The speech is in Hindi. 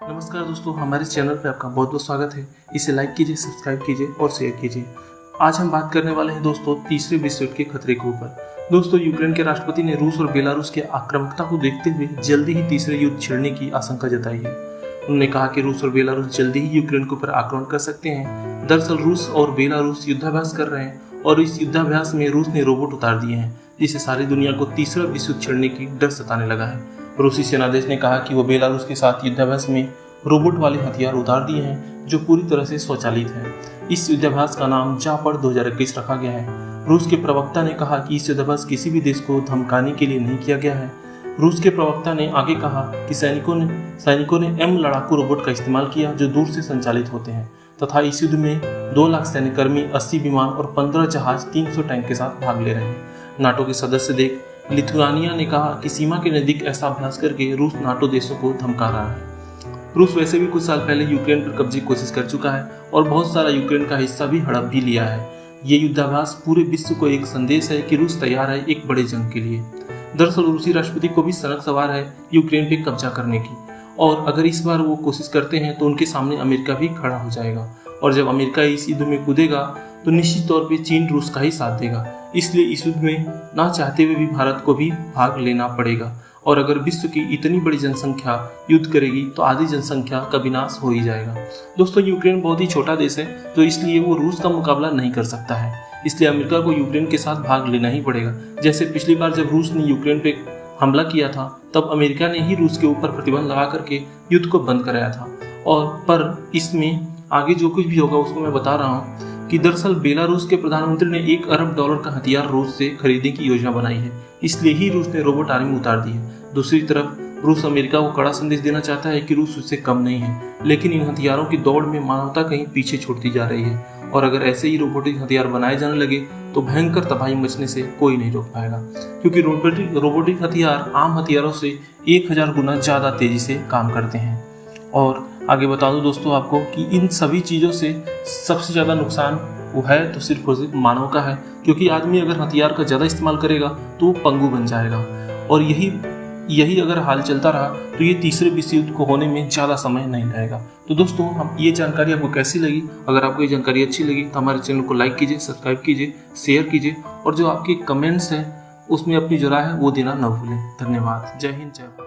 नमस्कार दोस्तों, हमारे चैनल पे आपका बहुत बहुत स्वागत है। इसे लाइक कीजिए, सब्सक्राइब कीजिए और शेयर कीजिए। आज हम बात करने वाले हैं दोस्तों तीसरे विश्व युद्ध के खतरे के ऊपर। दोस्तों, यूक्रेन के राष्ट्रपति ने रूस और बेलारूस के आक्रामकता को देखते हुए जल्दी ही तीसरे युद्ध छिड़ने की आशंका जताई है। उन्होंने कहा कि रूस और बेलारूस जल्दी ही यूक्रेन के ऊपर आक्रमण कर सकते हैं। दरअसल रूस और बेलारूस युद्धाभ्यास कर रहे हैं और इस युद्धाभ्यास में रूस ने रोबोट उतार दिए हैं, जिससे सारी दुनिया को तीसरा विश्व युद्ध छिड़ने की डर सताने लगा है। रूसी सेनाध्यक्ष ने कहा कि वो बेलारूस के साथ युद्धाभ्यास में रोबोट वाले हथियार उतार दिए हैं जो पूरी तरह से स्वचालित हैं। इस युद्धाभ्यास का नाम जापर्ड 2021 रखा गया है। रूस के प्रवक्ता ने कहा कि इस युद्धाभ्यास किसी भी देश को धमकाने के लिए नहीं किया गया है। रूस के प्रवक्ता ने आगे कहा कि सैनिकों ने एम लड़ाकू रोबोट का इस्तेमाल किया जो दूर से संचालित होते हैं तथा इस युद्ध में 2 लाख सैन्यकर्मी, 80 विमान और 15 जहाज, 300 टैंक के साथ भाग ले रहे हैं। नाटो के सदस्य देश लिथुआनिया ने कहा कि सीमा के नजदीक ऐसा अभ्यास करके रूस नाटो देशों को धमका रहा है। रूस वैसे भी कुछ साल पहले यूक्रेन पर कब्जे की कोशिश कर चुका है और बहुत सारा यूक्रेन का हिस्सा भी हड़प भी लिया है। ये युद्धाभ्यास पूरे विश्व को एक संदेश है कि रूस तैयार है एक बड़े जंग के लिए। दरअसल रूसी राष्ट्रपति को भी सनक सवार है यूक्रेन पे कब्जा करने की, और अगर इस बार वो कोशिश करते हैं तो उनके सामने अमेरिका भी खड़ा हो जाएगा, और जब अमेरिका इस युद्ध में कूदेगा तो निश्चित तौर पे चीन रूस का ही साथ देगा। इसलिए इस युद्ध में ना चाहते हुए भी भारत को भी भाग लेना पड़ेगा, और अगर विश्व की इतनी बड़ी जनसंख्या युद्ध करेगी तो आधी जनसंख्या का विनाश हो ही जाएगा। दोस्तों, यूक्रेन बहुत ही छोटा देश है, तो इसलिए वो रूस का मुकाबला नहीं कर सकता है। इसलिए अमेरिका को यूक्रेन के साथ भाग लेना ही पड़ेगा। जैसे पिछली बार जब रूस ने यूक्रेन पे हमला किया था, तब अमेरिका ने ही रूस के ऊपर प्रतिबंध लगा करके युद्ध को बंद कराया था। और पर इसमें आगे जो कुछ भी होगा उसको मैं बता रहा हूँ कि दरअसल बेलारूस के प्रधानमंत्री ने $1 अरब का हथियार रूस से खरीदने की योजना बनाई है। इसलिए ही रूस ने रोबोट आर्मी उतार दी है। दूसरी तरफ रूस अमेरिका को कड़ा संदेश देना चाहता है कि रूस उससे कम नहीं है, लेकिन इन हथियारों की दौड़ में मानवता कहीं पीछे छूटती जा रही है, और अगर ऐसे ही रोबोटिक हथियार बनाए जाने लगे तो भयंकर तबाही मचने से कोई नहीं रोक पाएगा, क्योंकि रोबोटिक हथियार आम हथियारों से 1000 गुना ज़्यादा तेजी से काम करते हैं। और आगे बता दूं दोस्तों आपको कि इन सभी चीज़ों से सबसे ज़्यादा नुकसान वो है तो सिर्फ और सिर्फ मानव का है, क्योंकि आदमी अगर हथियार का ज़्यादा इस्तेमाल करेगा तो वो पंगु बन जाएगा, और यही अगर हाल चलता रहा तो ये तीसरे विश्व युद्ध को होने में ज़्यादा समय नहीं लगेगा। तो दोस्तों, हम ये जानकारी आपको कैसी लगी? अगर आपको ये जानकारी अच्छी लगी तो हमारे चैनल को लाइक कीजिए, सब्सक्राइब कीजिए, शेयर कीजिए, और जो आपके कमेंट्स हैं उसमें अपनी जो राय है वो देना न भूलें। धन्यवाद। जय हिंद, जय भारत।